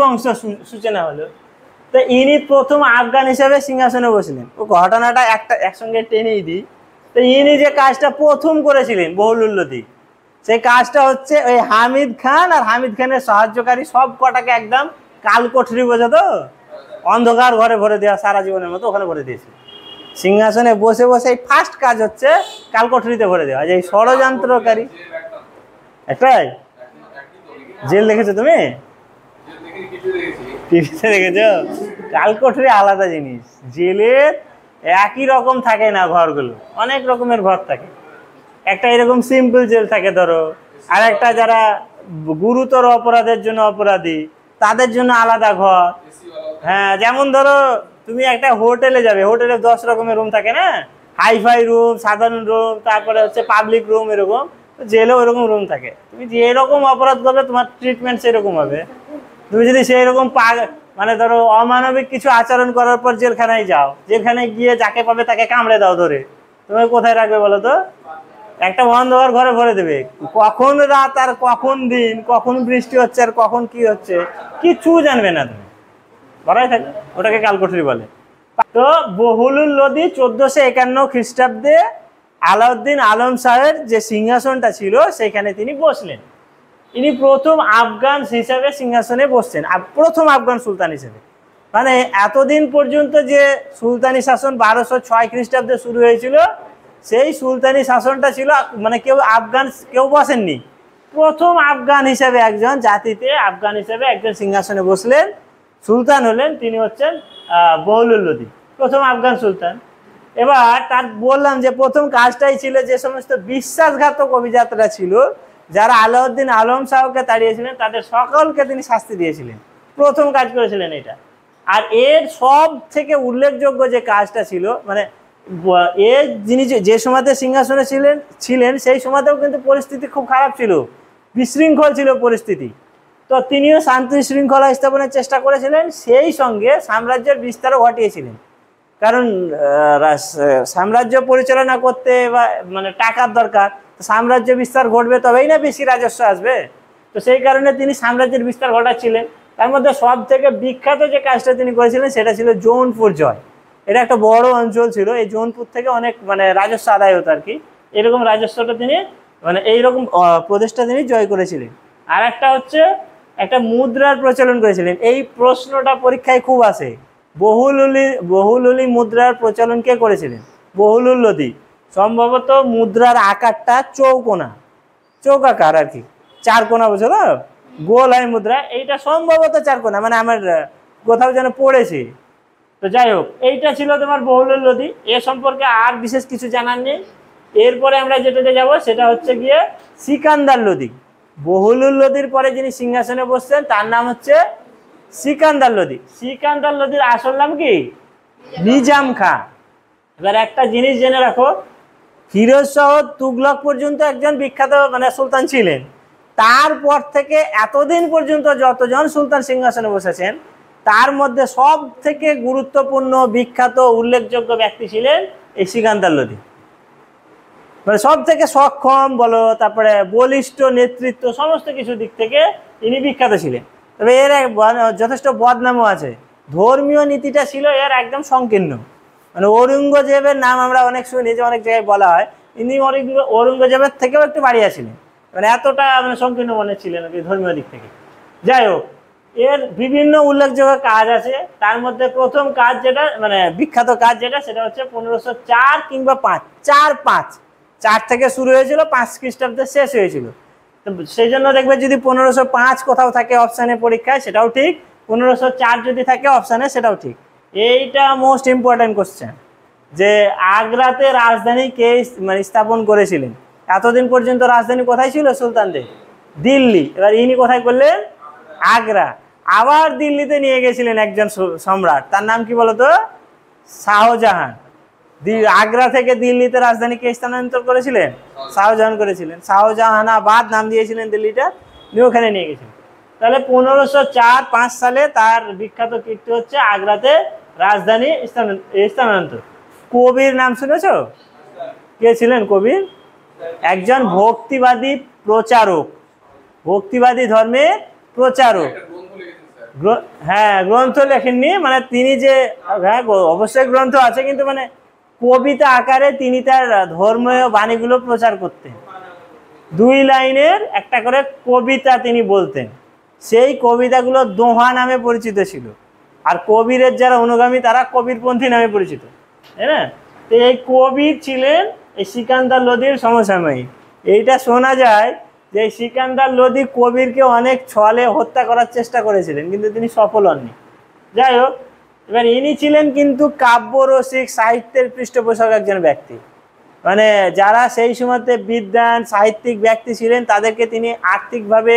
বংশ সূচনা হলো। তো ইনি প্রথম আফগান হিসেবে সিংহাসনে বসলেন। ও ঘটনাটা একসঙ্গে টেনেই দিই। তো ইনি যে কাজটা প্রথম করেছিলেন বহুলুল লোদি, সেই কাজটা হচ্ছে ওই হামিদ খান আর হামিদ খানের সাহায্যকারী সব কটাকে একদম কালকোঠরি বোঝা তো, অন্ধকার ঘরে ভরে দেওয়া, সারা জীবনের মতো ওখানে ভরে দিয়েছে। সিংহাসনে বসে বসে ফার্স্ট কাজ হচ্ছে কালকোঠরিতে ভরে দেওয়া। যে ষড়যন্ত্রকারী একটাই জেল দেখেছো তুমি? টিভিতে দেখেছো? কালকোঠরি আলাদা জিনিস। জেলের একই রকম থাকে না ঘরগুলো, অনেক রকমের ঘর থাকে। একটা এরকম সিম্পল জেল থাকে ধরো, আর একটা যারা গুরুতর অপরাধের জন্য অপরাধী তাদের জন্য আলাদা ঘর। হ্যাঁ, যেমন ধরো তুমি একটা হোটেলে যাবে, হোটেলে 10 রকমের রুম থাকে না, হাইফাই রুম, সাধারণ রুম, তারপরে হচ্ছে পাবলিক রুম, এরকম। জেলেও এরকম রুম থাকে। তুমি যেরকম অপরাধ করবে তোমার ট্রিটমেন্ট সেরকম হবে। তুমি যদি সেই রকম মানে ধরো অমানবিক কিছু আচরণ করার পর জেলখানায় যাও, জেলখানায় গিয়ে যাকে পাবে তাকে কামড়ে দাও ধরে, তুমি কোথায় রাখবে বলো তো? একটা অন্ধকার ঘরে ভরে দেবে। কখন রাত আর কখন দিন, কখন বৃষ্টি হচ্ছে আর কখন কি হচ্ছে কিচ্ছু জানবে না তুমি, ভরাই থাকবে। ওটাকে কালকোঠরি বলে। তো বহুলুল লোদি 1451 খ্রিস্টাব্দে আলাউদ্দিন আলম শাহের যে সিংহাসনটা ছিল সেখানে তিনি বসলেন। ইনি প্রথম আফগান হিসাবে সিংহাসনে বসছেন, প্রথম আফগান সুলতান হিসেবে। মানে এতদিন পর্যন্ত যে সুলতানি শাসন 1206 খ্রিস্টাব্দে শুরু হয়েছিল, সেই সুলতানি শাসনটা ছিল মানে কেউ বসেননি। প্রথম আফগান হিসেবে একজন জাতিতে আফগান হিসেবে একজন সিংহাসনে বসলেন, সুলতান হলেন, তিনি হচ্ছেন বহুলুল লোদি, প্রথম আফগান সুলতান। এবার তার বললাম যে প্রথম কাজটাই ছিল যে সমস্ত বিশ্বাসঘাতক অভিজাতরা ছিল, যারা আলাউদ্দিন আলম শাহকে তাড়িয়েছিলেন, তাদের সকলকে তিনি শাস্তি দিয়েছিলেন। প্রথম কাজ করেছিলেন এটা। আর এর সব থেকে উল্লেখযোগ্য যে কাজটা ছিল, মানে যিনি যে সময়তে সিংহাসনে ছিলেন সেই সময়তেও কিন্তু পরিস্থিতি খুব খারাপ ছিল, বিশৃঙ্খল ছিল পরিস্থিতি। তো তিনিও শান্তি শৃঙ্খলা স্থাপনের চেষ্টা করেছিলেন, সেই সঙ্গে সাম্রাজ্যের বিস্তারও ঘটিয়েছিলেন। কারণ সাম্রাজ্য পরিচালনা করতে বা মানে টাকার দরকার, সাম্রাজ্য বিস্তার ঘটবে তবেই না বেশি রাজস্ব আসবে। তো সেই কারণে তিনি সাম্রাজ্যের বিস্তার ঘটাচ্ছিলেন। তার মধ্যে সব থেকে বিখ্যাত যে কাজটা তিনি করেছিলেন সেটা ছিল জৌনপুর জয়। এটা একটা বড় অঞ্চল ছিল, এই জৌনপুর থেকে অনেক মানে রাজস্ব আদায় হতো আর কি। এরকম রাজস্বটা তিনি মানে এইরকম প্রদেশটা তিনি জয় করেছিলেন। আর একটা হচ্ছে একটা মুদ্রার প্রচলন করেছিলেন। এই প্রশ্নটা পরীক্ষায় খুব আসে, বহুলুলি মুদ্রার প্রচলন কে করেছিলেন? বহুলুল লোদি। সম্ভবত মুদ্রার আকারটা চৌকাকার আর কি, 4 কোনা, বুঝো তো, গোল হয় মুদ্রা। এইটা সম্ভবত 4 কোনা, মানে আমার কোথাও যেন পড়েছি। তো যাই হোক, এইটা ছিল তোমার বহুলুল লোদি। এ সম্পর্কে আর বিশেষ কিছু জানার নেই। এরপরে আমরা যেটাতে যাব সেটা হচ্ছে গিয়ে সিকান্দার লোদি। বহুলুল লোদির পরে যিনি সিংহাসনে বসছেন তার নাম হচ্ছে সিকান্দার লোদি। সিকান্দার লোদির আসল নাম কি? নিজাম খান। এবার একটা জিনিস জেনে রাখো, ফিরোজ শাহ তুগলক পর্যন্ত একজন বিখ্যাত মানে সুলতান ছিলেন। তারপর থেকে এতদিন পর্যন্ত যতজন সুলতান সিংহাসনে বসেছেন তার মধ্যে সব থেকে গুরুত্বপূর্ণ, বিখ্যাত, উল্লেখযোগ্য ব্যক্তি ছিলেন এই সিকান্দার লোদি। মানে সব থেকে সক্ষম বলো, তারপরে বলিষ্ঠ নেতৃত্ব, সমস্ত কিছু দিক থেকে ইনি বিখ্যাত ছিলেন। তবে এর যথেষ্ট বদনামও আছে। ধর্মীয় নীতিটা ছিল এর একদম সংকীর্ণ। মানে ঔরঙ্গজেবের নাম আমরা অনেক শুনি, যে অনেক জায়গায় বলা হয়, ইনি ঔরঙ্গজেবের থেকেও একটু বাড়িয়া ছিলেন। মানে এতটা মানে সংকীর্ণ মনে ছিলেন আর কি ধর্মীয় দিক থেকে। যাই হোক, এর বিভিন্ন উল্লেখযোগ্য কাজ আছে। তার মধ্যে প্রথম কাজ যেটা মানে বিখ্যাত কাজ যেটা, সেটা হচ্ছে 1504 কিংবা 4 থেকে শুরু হয়েছিল, 5 খ্রিস্টাব্দে শেষ হয়েছিল। তো সেই জন্য দেখবে যদি 1505 কোথাও থাকে অপশানে পরীক্ষায় সেটাও ঠিক, 1504 যদি থাকে অপশানে সেটাও ঠিক। এইটা মোস্ট ইম্পর্টেন্ট কোশ্চেন, যে আগ্রাতে রাজধানী কে মানে স্থাপন করেছিলেন? এতদিন পর্যন্ত রাজধানী কোথায় ছিল সুলতানদের? দিল্লি। এবার ইনি কোথায় করলেন? আগ্রা। আবার দিল্লিতে নিয়ে গেছিলেন একজন সম্রাট, তার নাম কি বলতো? শাহজাহান। আগ্রা থেকে দিল্লিতে রাজধানী কে স্থানান্তর করেছিলেন? শাহজাহান করেছিলেন। শাহজাহানাবাদ নাম দিয়েছিলেন দিল্লিটা, ওখানে নিয়ে গেছিলেন। তাহলে 1504-5 সালে তার বিখ্যাত কীর্তি হচ্ছে আগ্রাতে রাজধানী স্থানান্তর। কবির নাম শুনেছো? কে ছিলেন কবির? একজন ভক্তিবাদী প্রচারক, ভক্তিবাদী ধর্মের প্রচারক। হ্যাঁ গ্রন্থ লেখেননি, মানে তিনি যে, হ্যাঁ অবশ্যই গ্রন্থ আছে, কিন্তু মানে কবিতা আকারে তিনি তার ধর্মীয় বাণীগুলো প্রচার করতেন। 2 লাইনের একটা করে কবিতা তিনি বলতেন, সেই কবিতাগুলো দোহা নামে পরিচিত ছিল। আর কবিরের যারা অনুগামী তারা কবিরপন্থী নামে পরিচিত, তাই না? তো এই কবির ছিলেন এই সিকান্দার লোদির সমসাময়িক। এইটা শোনা যায় যে সিকান্দার লোদি কবিরকে অনেক ছলে হত্যা করার চেষ্টা করেছিলেন, কিন্তু তিনি সফল হননি। যাই হোক, এবার ইনি ছিলেন কিন্তু কাব্যরসিক, সাহিত্যের পৃষ্ঠপোষক একজন ব্যক্তি। মানে যারা সেই সময়তে বিদ্বান সাহিত্যিক ব্যক্তি ছিলেন তাদেরকে তিনি আর্থিকভাবে,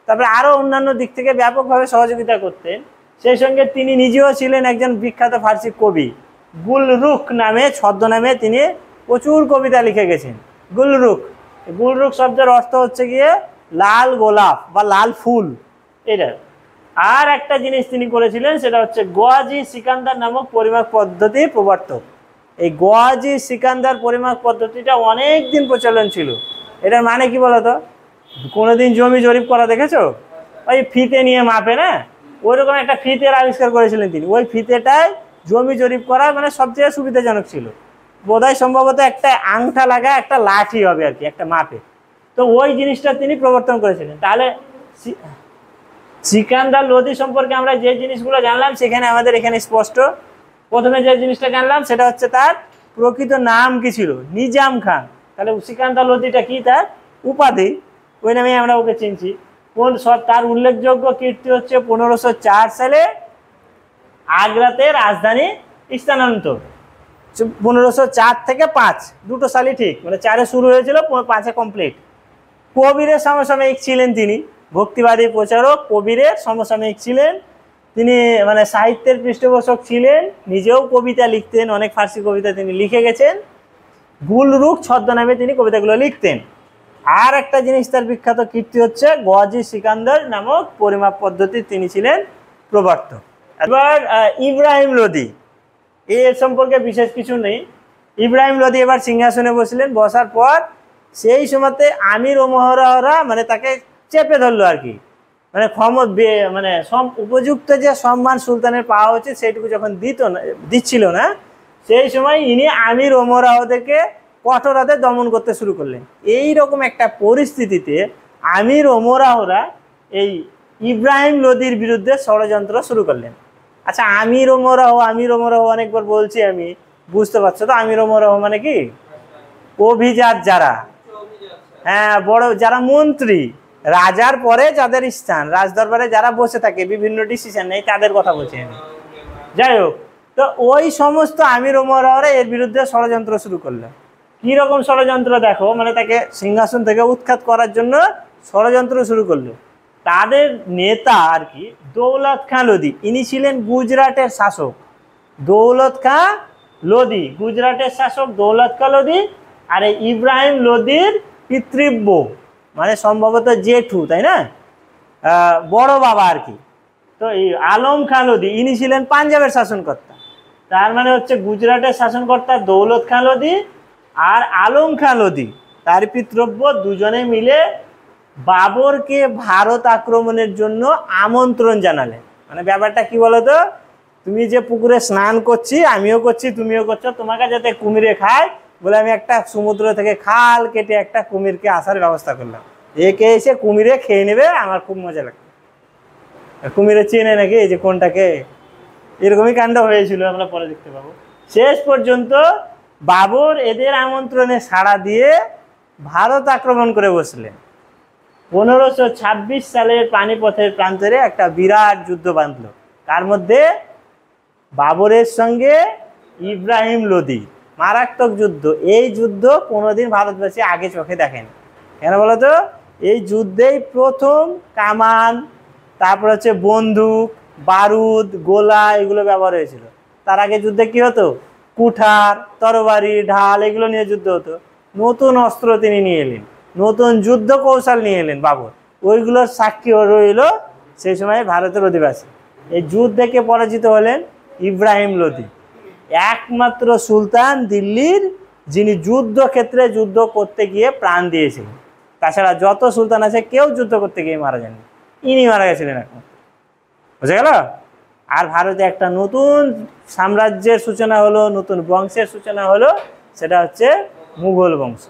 তারপরে আরও অন্যান্য দিক থেকে ব্যাপকভাবে সহযোগিতা করতেন। সেই সঙ্গে তিনি নিজেও ছিলেন একজন বিখ্যাত ফার্সি কবি। গুলরুখ নামে ছদ্মনামে তিনি প্রচুর কবিতা লিখে গেছেন। গুলরুখ, গুলরুখ শব্দের অর্থ হচ্ছে গিয়ে লাল গোলাপ বা লাল ফুল, এটা। আর একটা জিনিস তিনি করেছিলেন, সেটা হচ্ছে গোয়াজি সিকান্দার নামক পরিমাপ পদ্ধতির প্রবর্তক। এই গোয়াজি সিকান্দার পরিমাপ পদ্ধতিটা অনেক দিন প্রচলন ছিল। এটার মানে কি বলতো? কোনোদিন জমি জরিপ করা দেখেছো? ওই ফিতে নিয়ে মাপে না, ওইরকম একটা ফিতের আবিষ্কার করেছিলেন তিনি। ওই ফিতেটাই জমি জরিপ করা মানে সবচেয়ে সুবিধাজনক ছিল। বোধহয় সম্ভবত একটা আংটা লাগা একটা লাঠি হবে আর কি, একটা মাপে। তো ওই জিনিসটা তিনি প্রবর্তন করেছিলেন। তাহলে সিকান্দার লোদি সম্পর্কে আমরা যে জিনিসগুলো জানলাম সেখানে আমাদের এখানে স্পষ্ট। প্রথমে যে জিনিসটা জানলাম সেটা হচ্ছে তার প্রকৃত নাম কি ছিল, নিজাম খান। তাহলে সিকান্দার লোদিটা কি? তার উপাধি, ওই নামে আমরা ওকে চিনছি। তার উল্লেখযোগ্য কীর্তি হচ্ছে 1504 সালে আগ্রাতে রাজধানী স্থানান্তর। 1504 থেকে 5 দুটো সালই ঠিক, মানে 4-এ শুরু হয়েছিল, 5-এ কমপ্লিট। কবিরের সমসাময়িক ছিলেন তিনি, ভক্তিবাদী প্রচারক কবিরের সমসাময়িক ছিলেন তিনি, মানে সাহিত্যের পৃষ্ঠপোষক ছিলেন, নিজেও কবিতা লিখতেন, অনেক ফার্সি কবিতা তিনি লিখে গেছেন। গুলরুখ ছদ্মনামে তিনি কবিতাগুলো লিখতেন। আর একটা জিনিস তার বিখ্যাত কীর্তি হচ্ছে গোয়াজি সিকান্দার নামক পরিমাপ পদ্ধতি তিনি ছিলেন প্রবর্তক। এবার ইব্রাহিম লোদি, এর সম্পর্কে বিশেষ কিছু নেই। ইব্রাহিম লোদি এবার সিংহাসনে বসলেন, বসার পর সেই সময়তে আমির ও মহরাহরা মানে তাকে চেপে ধরলো আর কি, মানে মানে উপযুক্ত যে সম্মান সুলতানের পাওয়া উচিত সেইটুকু যখন দিচ্ছিল না, সেই সময় ইনি আমির ওমরাহদেরকে কঠোর হাতে দমন করতে শুরু করলেন। এই রকম একটা পরিস্থিতিতে আমির ওমরাহরা এই ইব্রাহিম লোদির বিরুদ্ধে ষড়যন্ত্র শুরু করলেন। আচ্ছা, আমির ওমরাহ অনেকবার বলছি আমি, বুঝতে পারছো তো? আমির ওমরাহ মানে কি? অভিজাত যারা, হ্যাঁ, বড় যারা মন্ত্রী, রাজার পরে যাদের স্থান, রাজদরবারে যারা বসে থাকে বিভিন্ন ডিসিশন নেই, তাদের কথা বলছি আমি। যাই হোক, তো ওই সমস্ত আমির ওমরাহরা এর বিরুদ্ধে ষড়যন্ত্র শুরু করলো। কীরকম ষড়যন্ত্র দেখো, মানে তাকে সিংহাসন থেকে উৎখাত করার জন্য ষড়যন্ত্র শুরু করলো। তাদের নেতা আর কি দৌলত খাঁ লোদি, ইনি ছিলেন গুজরাটের শাসক। দৌলত খাঁ লোদি গুজরাটের শাসক দৌলত খাঁ লোদি, আর এই ইব্রাহিম লোদির পিতৃব্য, মানে সম্ভবত জেঠু, তাই না, বড় বাবা আর কি। তো এই আলম খাঁ লোদি ইনি ছিলেন পাঞ্জাবের শাসনকর্তা। তার মানে হচ্ছে গুজরাটের শাসনকর্তা দৌলত খাঁ লোদি আর আলম খাঁ লোদি তার পিতৃব্য, দুজনে মিলে বাবরকে ভারত আক্রমণের জন্য আমন্ত্রণ জানালেন। মানে ব্যাপারটা কি বলতো? তুমি যে পুকুরে স্নান করছি, আমিও করছি, তুমিও করছো, তোমাকে যাতে কুমিরে খায় বলে আমি একটা সমুদ্র থেকে খাল কেটে একটা কুমিরকে আসার ব্যবস্থা করলাম। একে এসে কুমিরে খেয়ে নেবে, আমার খুব মজা লাগবে। কুমিরে চেনে নাকি এই যে কোনটাকে, এরকমই কাণ্ড হয়েছিল, আমরা পরে দেখতে পাবো। শেষ পর্যন্ত বাবর এদের আমন্ত্রণে সাড়া দিয়ে ভারত আক্রমণ করে বসলেন। 1526 সালের পানিপথের প্রান্তরে একটা বিরাট যুদ্ধ বাঁধল, তার মধ্যে বাবরের সঙ্গে ইব্রাহিম লোদি। মারাত্মক যুদ্ধ। এই যুদ্ধ কোনোদিন ভারতবাসী আগে চোখে দেখেন। কেন বলতো? এই যুদ্ধেই প্রথম কামান, তারপর হচ্ছে বন্দুক, বারুদ, গোলা এগুলো ব্যবহার হয়েছিল। তার আগে যুদ্ধে কি হতো? কুঠার, তরবারি, ঢাল এগুলো নিয়ে যুদ্ধ হতো। নতুন অস্ত্র তিনি নিয়ে এলেন, নতুন যুদ্ধ কৌশল নিয়ে এলেন বাবর। ওইগুলোর সাক্ষী রইল সেই সময় ভারতের অধিবাসী। এই যুদ্ধে কে পরাজিত হলেন? ইব্রাহিম লোদি, একমাত্র সুলতান দিল্লির যিনি যুদ্ধক্ষেত্রে যুদ্ধ করতে গিয়ে প্রাণ দিয়েছিলেন। তাছাড়া যত সুলতান আছে কেউ যুদ্ধ করতে গিয়ে মারা যাননি, ইনি মারা গেছিলেন একমাত্র। বুঝা গেল? আর ভারতে একটা নতুন সাম্রাজ্যের সূচনা হলো, নতুন বংশের সূচনা হলো, সেটা হচ্ছে মুঘল বংশ।